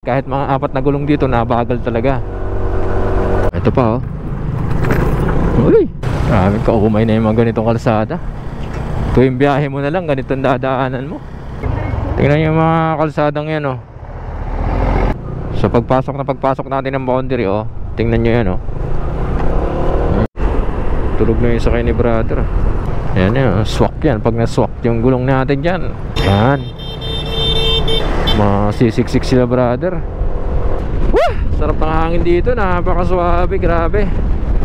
Kahit mga 4 na gulong dito, nabagal talaga. Ito pa oh. Uy, maraming kaumay na yung mga ganitong kalsada. Tuwing biyahe mo na lang, ganitong dadaanan mo. Tingnan yung mga kalsadang yan oh. So pagpasok natin ng boundary oh. Tingnan nyo yan oh. Tulog na yung sakay ni brother. Ayan yan, swak yan. Pag na-swak yung gulong natin dyan, yan, masisiksik sila brother. Woo! Sarap ng hangin dito, napakaswabe, grabe.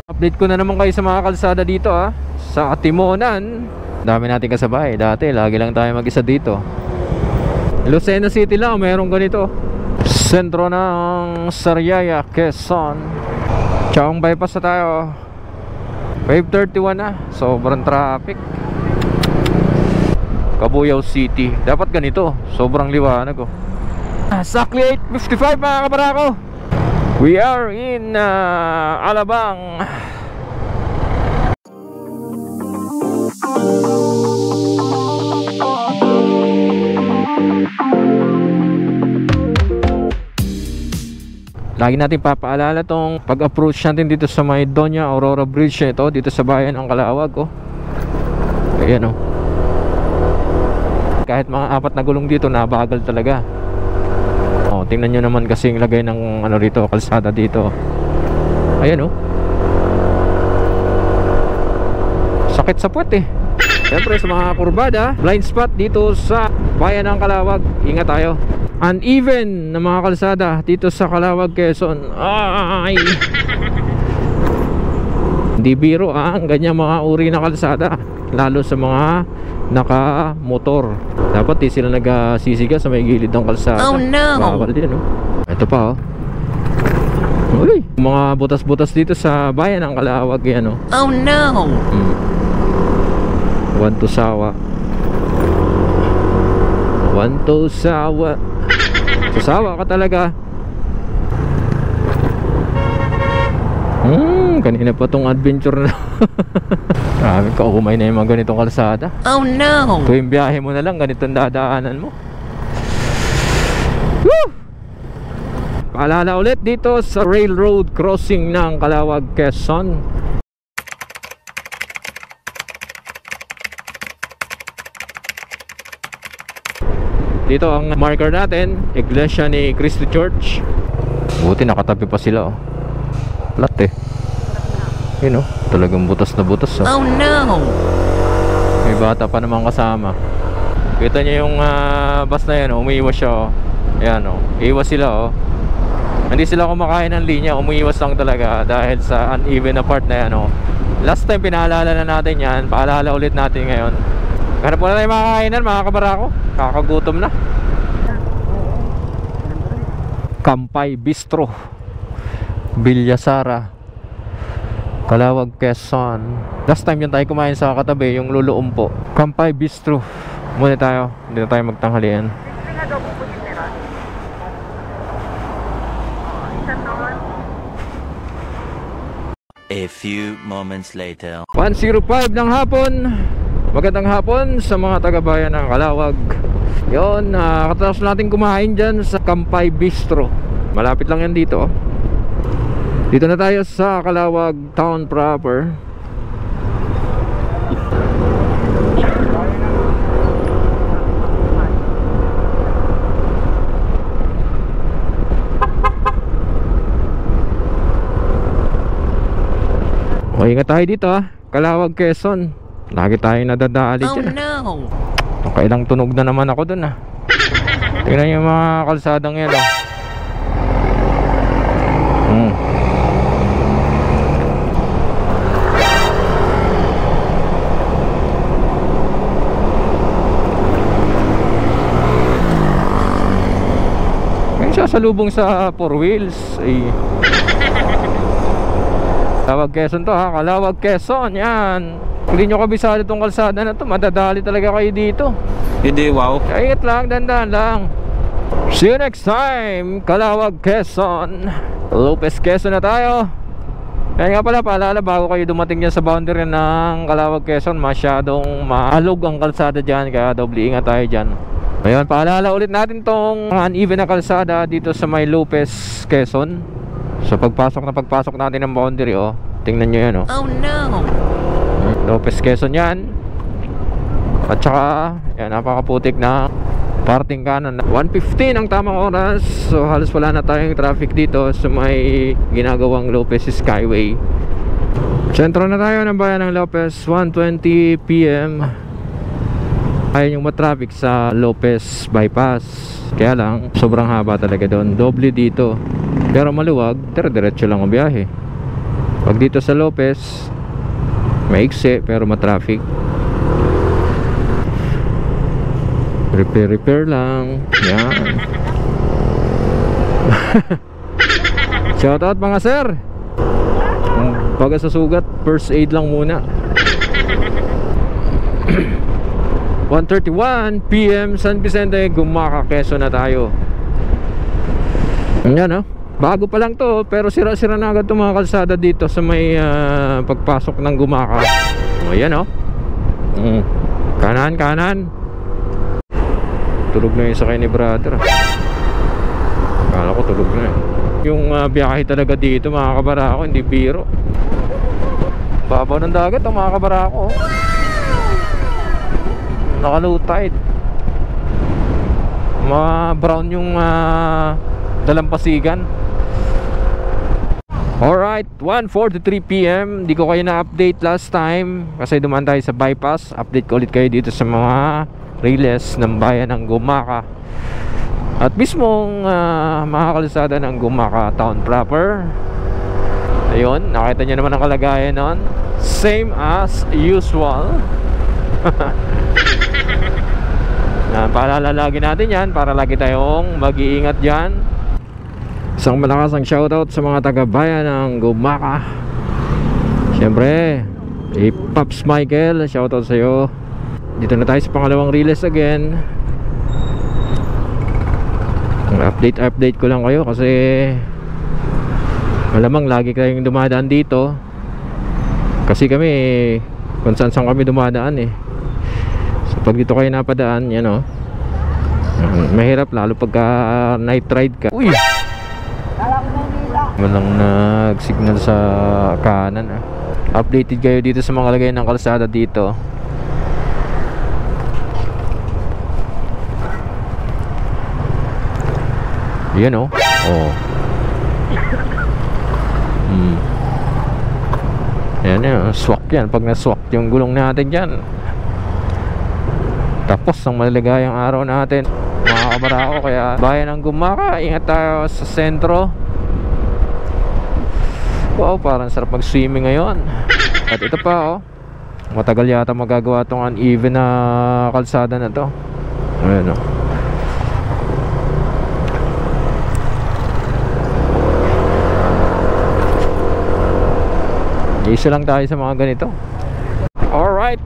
Update ko na naman kayo sa mga kalsada dito ha. Sa Timonan, dami natin kasabay. Dati, lagi lang tayo mag-isa dito. Lucena City lang, mayroong ganito. Sentro ng Sariaya, Quezon. Chaong bypass na tayo. Wave 31 na, sobrang traffic. Cabuyao City, dapat ganito, sobrang liwanag oh. Exactly 8:55 mga kabarako. We are in Alabang. Lagi natin papaalala tong pag-approach natin dito sa may Doña Aurora Bridge ito, dito sa bayan ng Calauag oh. Ayan oh. Kahit mga 4 na gulong dito, nabagal talaga. Oh, tingnan nyo naman kasi yung lagay ng ano rito, kalsada dito. Ayan oh. Sakit sa puwet eh. Siyempre sa mga kurbada, blind spot dito sa bayan ng Calauag, ingat tayo. Uneven na mga kalsada dito sa Calauag, Quezon. Ay! Hindi biro ang ganyan mga uri na kalsada, lalo sa mga naka-motor. Dapat di sila nagsisiga sa may gilid ng kalsada. Oh no! Bawal din oh. Ito pa oh. Uy! Mga butas-butas dito sa bayan ng Calauag yan oh. Oh no! One to sawa. One to sawa. Sasawa ka talaga. Kanina pa tong adventure na. Maraming kaumay na yung mga ganitong kalsada. Oh no! Tuwing biyahe mo na lang, ganitong dadaanan mo. Woo! Paalala ulit dito sa railroad crossing ng Calauag, Quezon. Dito ang marker natin, Iglesia ni Cristo Church. Buti nakatabi pa sila oh. Flat eh. Yun oh, talagang butas na butas oh. Oh no! May bata pa naman kasama. Kita niyo yung bus na yan oh, umiiwas siya oh. Ayan oh, iiwas sila oh. Hindi sila kumakain ng linya, umiiwas lang talaga dahil sa uneven na part na yan oh. Last time pinaalala na natin yan, paalala ulit natin ngayon. Hanap po na tayo mga kainan mga kabarako. Kakagutom na. Kampay Bistro, Bilyasara, Calauag, Quezon. Last time yun tayo kumain sa katabi, yung Luluom po. Kampay Bistro. Muna tayo, hindi na tayo magtanghalian. A few moments later. 1:05 ng hapon. Magandang hapon sa mga taga-bayan ng Calauag. Yun, katapos natin kumain dyan sa Kampay Bistro. Malapit lang yan dito. Dito na tayo sa Calauag town proper. O, ingat tayo dito ha, Calauag, Quezon. Lagi tayo nadadali dyan. Oh no! Kailang tunog na naman ako dun ah. Tingnan yung mga kalsadang yan oh. Ngayon sasalubong sa 4 wheels ay. Calauag, Quezon to ha, Calauag, Quezon yan. Hindi nyo kabisado itong kalsada na to, madadali talaga kayo dito. Hindi, wow. Ingat lang, dandan lang. See you next time, Calauag, Quezon. Lopez, Quezon na tayo. Kaya nga pala, paalala, bago kayo dumating dyan sa boundary ng Calauag, Quezon, masyadong maalog ang kalsada dyan, kaya doble ingat tayo dyan. Ayun, paalala ulit natin tong uneven na kalsada dito sa may Lopez, Quezon. So pagpasok natin ng boundary, oh, tingnan nyo yan, oh. Oh no! Lopez, Quezon yan. At saka yan, napakaputik na parting kanan. 1:15 ang tamang oras. So halos wala na tayong traffic dito sa may ginagawang Lopez Skyway. Sentro na tayo ng bayan ng Lopez. 1:20 PM. Ayun yung matraffic sa Lopez Bypass. Kaya lang sobrang haba talaga doon. Doble dito. Pero maluwag, dire-diretso lang ang biyahe. Pag dito sa Lopez, maiksi pero matraffic. Repair lang. Yan. Shoutout mga sir. Pagka sa sugat, first aid lang muna. 1:31 PM San Vicente, Gumaca, Quezon na tayo. Yan, oh. Bago pa lang to, pero sira-sira na agad itong mga kalsada dito sa may pagpasok ng Gumaca. O yan, oh. Kanan. Tulog na yung sakay ni brother. Akala ko tulog na eh. Yung biyahe talaga dito mga kabarako, hindi biro. Babaw ng dagat ang mga kabarako. Naka-low tide. Mga brown yung dalampasigan. Alright, 1:43 PM. Di ko kayo na-update last time kasi dumaan tayo sa bypass. Update ko ulit kayo dito sa mga riles ng bayan ng Gumaca. At mismong mga kalsada ng Gumaca town proper. Ayun, nakita nyo naman ang kalagayan nun. Same as usual. Paalala lagi natin yan para lagi tayong mag-iingat dyan. Isang malakas ang shoutout sa mga taga-bayan ng Gumaca. Siyempre, Pops Michael, shoutout sa'yo. Dito na tayo sa pangalawang riles again. Update ko lang kayo kasi malamang lagi kayong dumadaan dito. Kasi kami kung saan kami dumadaan eh. So pag dito kayo napadaan, yan o, mahirap lalo pagka night ride ka. Uy! Walang nag-signal sa kanan ah. Updated kayo dito sa mga lagay ng kalsada dito. Yan o. Oh. Yan yan, swak yan. Pag naswak yung gulong natin dyan, tapos ang maligayang araw natin mga kabarako. Kaya bayan ng Gumaca, ingat tayo sa sentro. Wow, parang sarap mag-swimming ngayon. At ito pa oh, matagal yata magagawa tong uneven na kalsada na to. Ayan oh. Isa lang tayo sa mga ganito. Alright,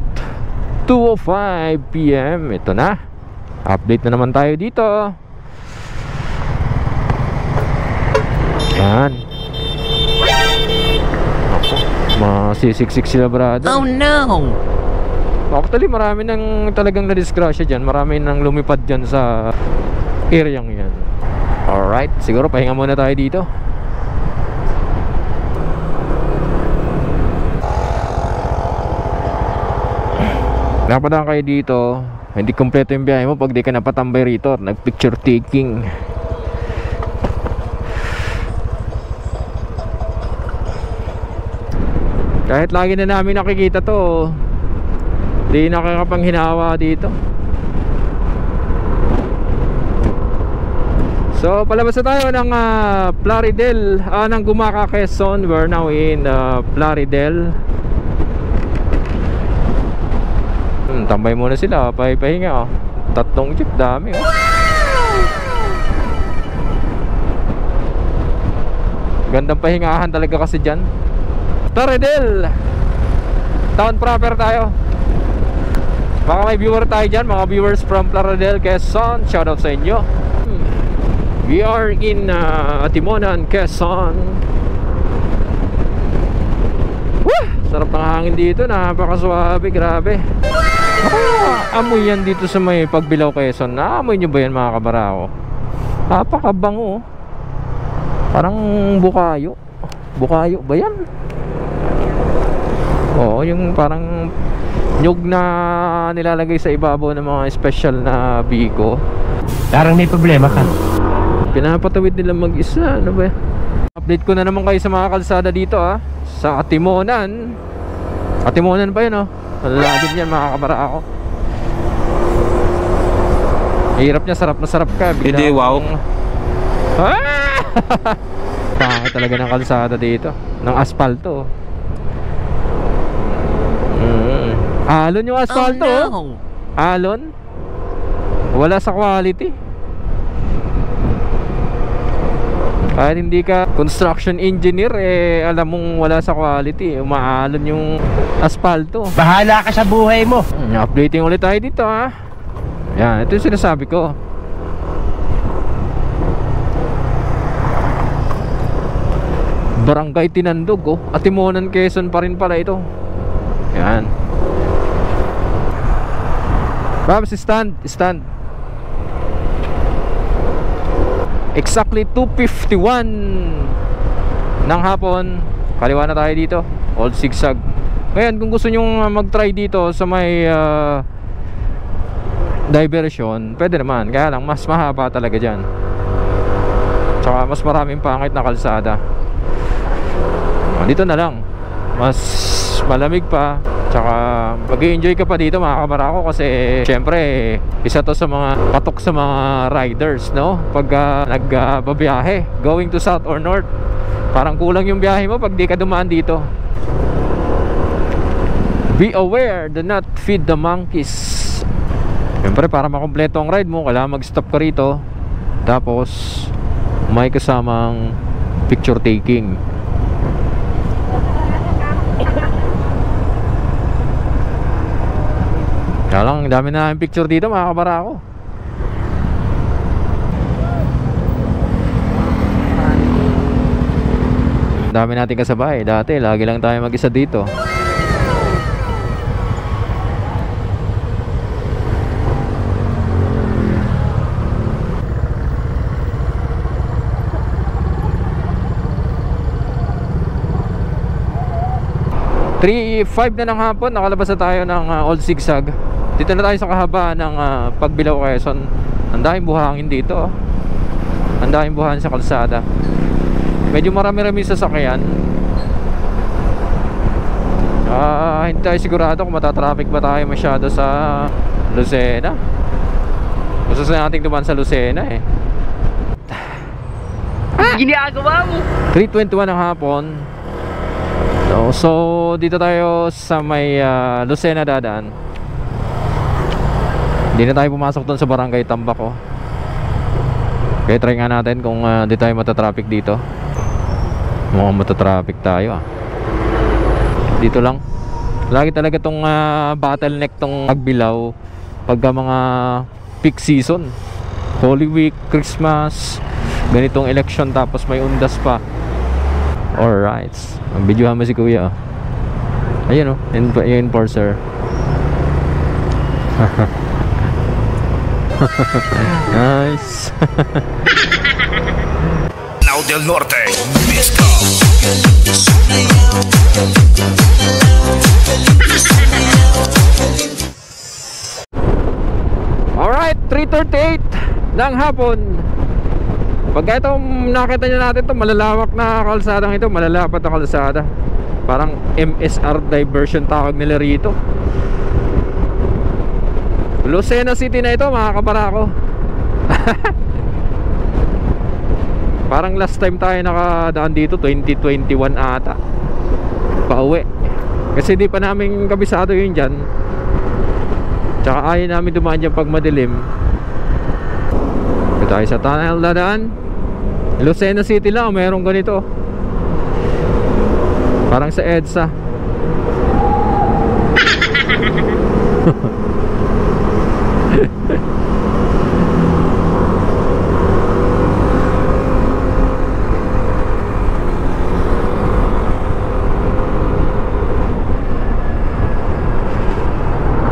2:05 PM. Ito na, update na naman tayo dito. Yan. Ako, masisiksik sila brother. Oh no! Actually marami nang talagang na-disgrasya dyan. Marami nang lumipad dyan sa area yan. Alright, siguro pahinga muna tayo dito. Napadaan kayo dito, hindi kompleto yung biyahe mo pag di ka napatambay rito, nag-picture taking. Kahit lagi na namin nakikita to, di nakakapanghinawa dito. So palabas na tayo ng Plaridel, ng Gumaca, Quezon. We're now in Plaridel. Tambay muna sila, pahinga oh. Tatlong jeep, dami oh. Gandang pahingahan talaga kasi dyan. Plaridel town proper tayo. Baka may viewer tayo dyan, mga viewers from Plaridel, Quezon. Shoutout sa inyo. We are in Atimonan, Quezon. Woo! Sarap ng hangin dito, napakaswabe, grabe. Amoy yan dito sa may Pagbilao, Quezon. Naamoy nyo ba yan mga kabarako? Napakabango. Parang bukayo. Bukayo ba yan? Oo, yung parang nyug na nilalagay sa ibabaw ng mga special na biko. Parang may problema ka. Pinapatawid nila mag-isa. Ano ba yan? Update ko na naman kayo sa mga kalsada dito sa Atimonan. Atimonan pa yun Ang lagid niyan mga kabarako. Hirap niya, sarap na sarap ka. Hindi, wow. Pangit talaga ng kalsada dito. Ng aspalto. Alon yung aspalto. Oh, no. Alon. Wala sa quality. Kahit hindi ka construction engineer, alam mong wala sa quality. Umaalon yung aspalto. Bahala ka sa buhay mo. Updating ulit tayo dito Yan, ito yung sinasabi ko. Barangay Tinandog Atimonan, Quezon pa rin pala ito. Yan. Babs, stand. Exactly 2:51 ng hapon. Kaliwa na tayo dito. Old Zigzag. Ngayon, kung gusto nyo mag-try dito sa may diversion, pwede naman. Kaya lang, mas mahaba talaga dyan. Tsaka mas maraming pangit na kalsada. Dito na lang. Mas malamig pa. Tsaka mag-i-enjoy ka pa dito mga kabarako. Kasi syempre isa to sa mga patok sa mga riders pag nagbabiyahe going to south or north. Parang kulang yung biyahe mo pag di ka dumaan dito. Be aware, do not feed the monkeys. Syempre para makompleto ang ride mo, kailangan mag-stop ka rito. Tapos may kasamang picture taking. Kaya lang, dami na yung picture dito mga kabarako. Dami natin kasabay. Dati, lagi lang tayo mag-isa dito. (3:05) na ng hapon, nakalabas na tayo ng Old Zigzag. Dito na tayo sa kahabaan ng Pagbilao, Quezon. Ang daming buhangin dito Ang daming buhangin sa kalsada. Medyo marami-rami sasakyan. Hindi tayo sigurado kung matatraffic ba tayo masyado sa Lucena. Gusto natin dumaan sa Lucena Ginagawa mo 3:21 ng hapon. So dito tayo sa may Lucena dadaan. Hindi na tayo pumasok doon sa barangay Tambak Kaya try nga natin kung di tayo matatraffic dito. Mukhang matatraffic tayo Dito lang. Lagi talaga tong bottleneck tong Pagbilao pagka mga peak season, Holy Week, Christmas, ganitong election, tapos may undas pa. Alright, ang videohan mo si kuya Ayun yung enforcer. Nice. Now del Norte, Mista. Alright, 3:38 ng hapon. Pagka ito nakita nyo natin ito, malalawak na kalsadang ito, malalapat na kalsada. Parang MSR diversion tawag nila rito. Lucena City na ito mga kabarako. Parang last time tayo nakadaan dito 2021 ata, pauwi. Kasi di pa namin kabisado yun dyan. Tsaka ayaw namin dumaan dyan pag madilim. Ito tayo sa tunnel na daan. Lucena City lang mayroong ganito. Parang sa EDSA.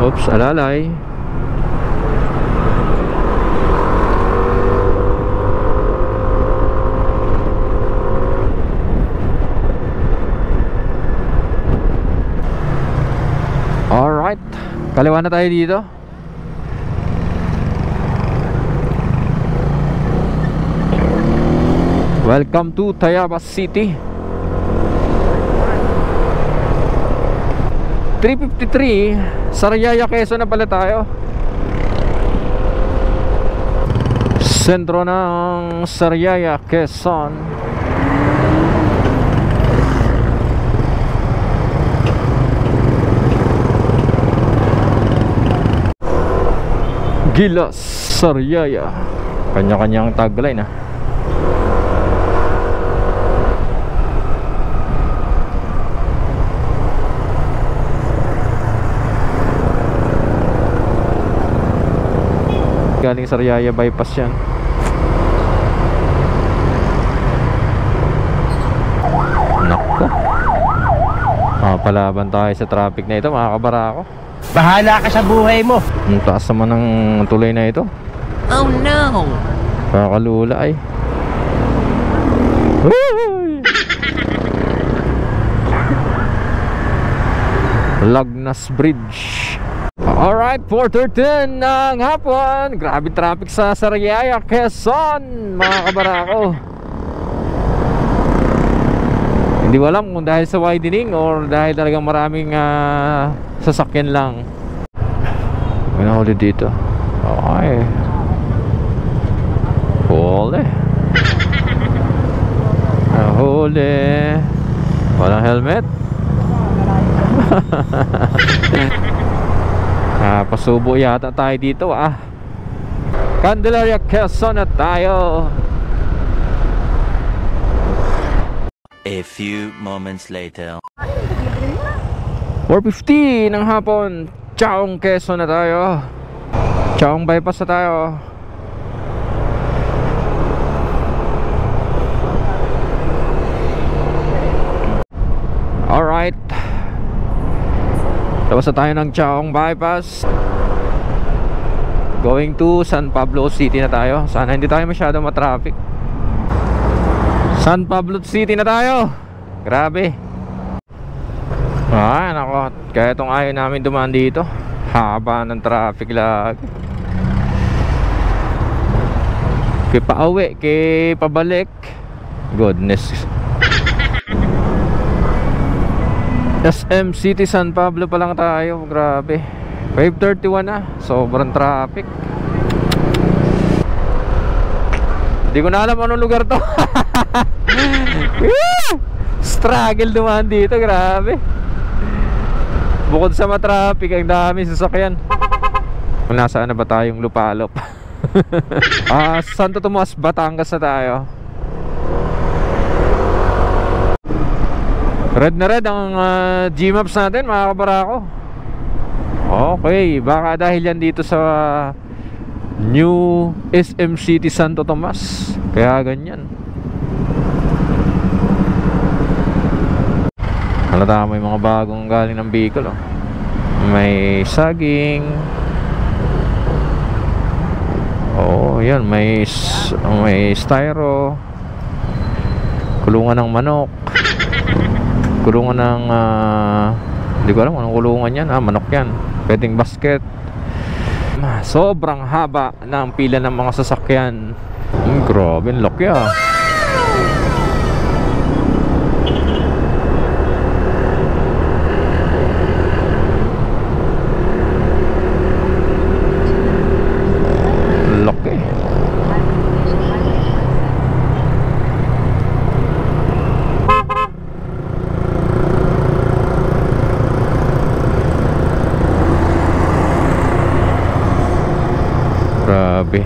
Oops. Alalay. Alright, kaliwa na tayo dito. Welcome to Tayabas City. 353 Sariaya, Quezon na pala tayo. Sentro ng Sariaya, Quezon. Gilas, Sariaya. Kanya-kanyang tagline ah. Galing Sariaya bypass yan. Nako, palaban tayo sa traffic na ito mga kabarako. Bahala ka sa buhay mo. Ang taas naman ng tulay na ito. Oh no! Kakalula ay. Lagnas Bridge. Alright, 4:13 ng hapon. Grabe traffic sa Sariaya, Quezon, mga kabarako. Hindi ko alam kung dahil sa widening or dahil talagang maraming sasakyan lang. May nahuli dito. Okay. Huli. Nahuli. Walang helmet. Pasubo yata tayo dito ah. Candelaria, Quezon na tayo. A few moments later. 4:50 ng hapon. Chaong, Quezon na tayo. Chaong bypass na tayo. Alright, tapos na tayo ng Chaong bypass. Going to San Pablo City na tayo. Sana hindi tayo masyado matraffic. San Pablo City na tayo. Grabe. Nako, kaya itong ayaw namin dumaan dito. Haba ng traffic lagi. Kaya pauwi, kaya pabalik. Goodness. SM City San Pablo pa lang tayo. Grabe, 5:31 na. Sobrang traffic. Hindi ko na alam anong lugar to. Struggle dumaan dito. Grabe. Bukod sa matraffic, ang dami sasakyan. Nasaan na ba tayong Lupalop? Santo Tomas, Batangas na tayo. Red na red ang Gmaps natin mga kabarako. Okay, baka dahil yan dito sa New SM City Santo Tomas, kaya ganyan. Halata may mga bagong galing ng Bicol oh. May saging. Oh, yan, may styro. Kulungan ng manok. Kulungan ng hindi ko alam anong kulungan yan. Manok yan. Pwedeng basket. Sobrang haba ng pila ng mga sasakyan. Grabe, laki ah. Laki. Grabe.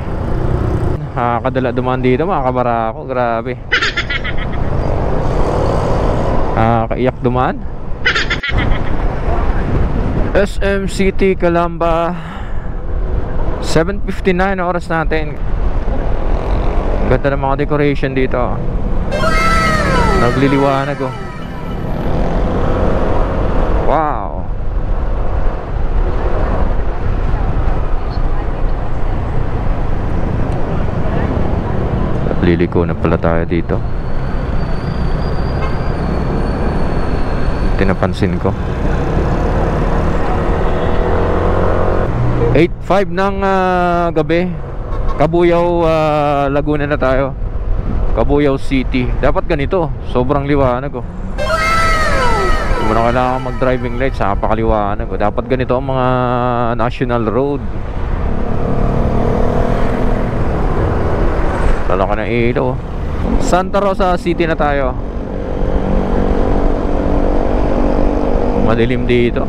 Kadala dumaan dito mga kabarako. Grabe. Kaiyak dumaan. SM City Calamba. 7:59 oras natin. Ganda ng mga decoration dito. Nagliliwanag oh. Wow. Liliko na pala tayo dito. Tinapansin ko. 8:05 ng gabi. Kabuyaw, Laguna na tayo. Kabuyaw City. Dapat ganito. Sobrang liwanag oh. Hindi mo na kailangan mag-driving lights. Napakaliwanag oh. Dapat ganito ang mga national road. Lalo ka ng ilaw. Santa Rosa City na tayo. Madilim dito.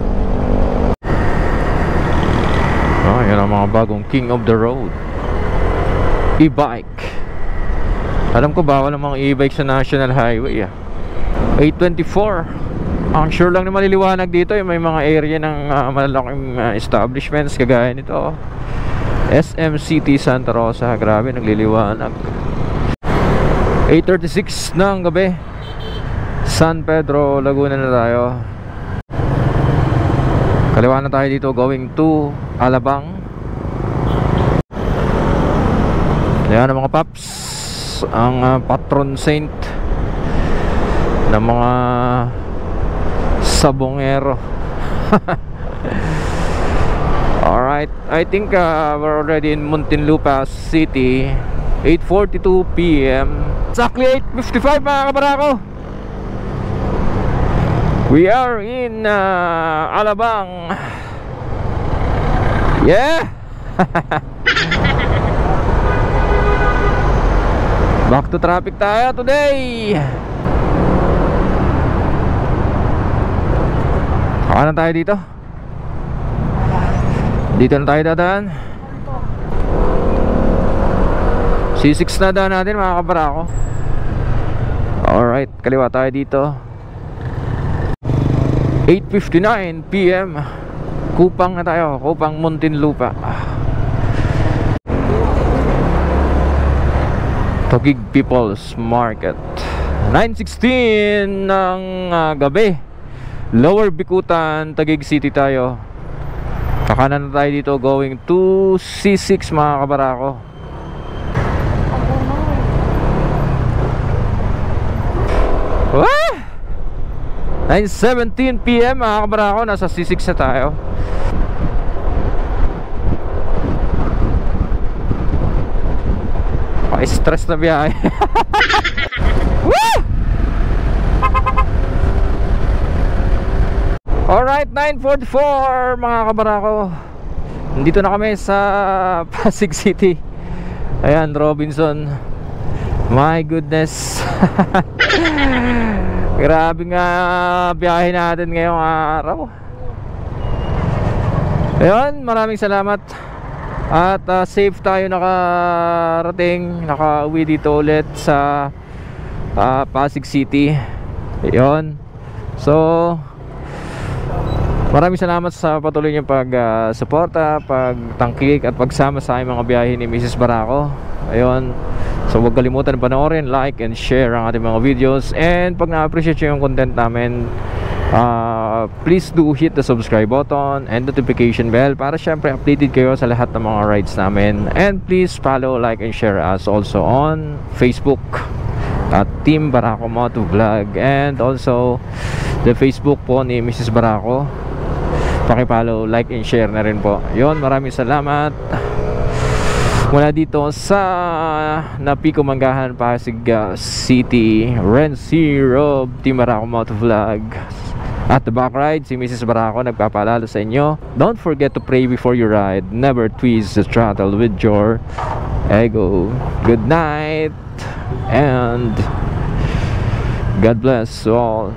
Yan ang mga bagong king of the road. E-bike. Alam ko bawal ang mga e-bike sa National Highway 8:24. Ang sure lang na maliliwanag dito may mga area ng malalaking establishments kagaya nito. SM City Santa Rosa. Grabe, nagliliwanag. 8:36 ng gabi. San Pedro, Laguna na tayo. Kaliwa na tayo dito going to Alabang. Ayan ang mga paps, ang patron saint ng mga sabongero. Alright, I think we're already in Muntinlupa City. 8:42 PM. Exactly 8:55 mga kabarako. We are in Alabang. Yeah. Back to traffic tayo today. Kanan tayo dito. Dito na tayo dadaan. C6 na daan natin mga kabarako. Alright, kaliwa tayo dito. 8:59 PM. Kupang na tayo, Kupang Muntinlupa. Taguig People's Market. 9:16 ng gabi. Lower Bikutan, Taguig City tayo. Kakanan na tayo dito going to C6 mga kabarako. Wah! 9:17 PM mga kabarako. Nasa C6 na tayo. Stress na biyahe. Alright, 9:44 mga kabarako. Nandito na kami sa Pasig City. Ayan, Robinson. My goodness. Grabe nga biyahe natin ngayong araw. Ayun, maraming salamat. At safe tayo nakarating, nakauwi dito ulit sa Pasig City. Ayun. So maraming salamat sa patuloy niyong pag-suporta, pagtangkik at pagsama sa aming mga biyahe ni Mrs. Barako. Ayun. So huwag kalimutan panoorin, like and share ang ating mga videos. And pag na-appreciate nyo yung content namin, please do hit the subscribe button and notification bell para syempre updated kayo sa lahat ng mga rides namin. And please follow, like and share us also on Facebook at Team Barako Moto Vlog, and also the Facebook po ni Mrs. Barako. Paki-follow, like and share na rin po. Yun, maraming salamat. Mula dito sa Napico Manggahan, Pasig City, Renzi Rob, Team Barako Moto Vlog. At the back ride, si Mrs. Barako nagpapaalala sa inyo, don't forget to pray before you ride. Never twist the throttle with your ego. Good night and God bless all.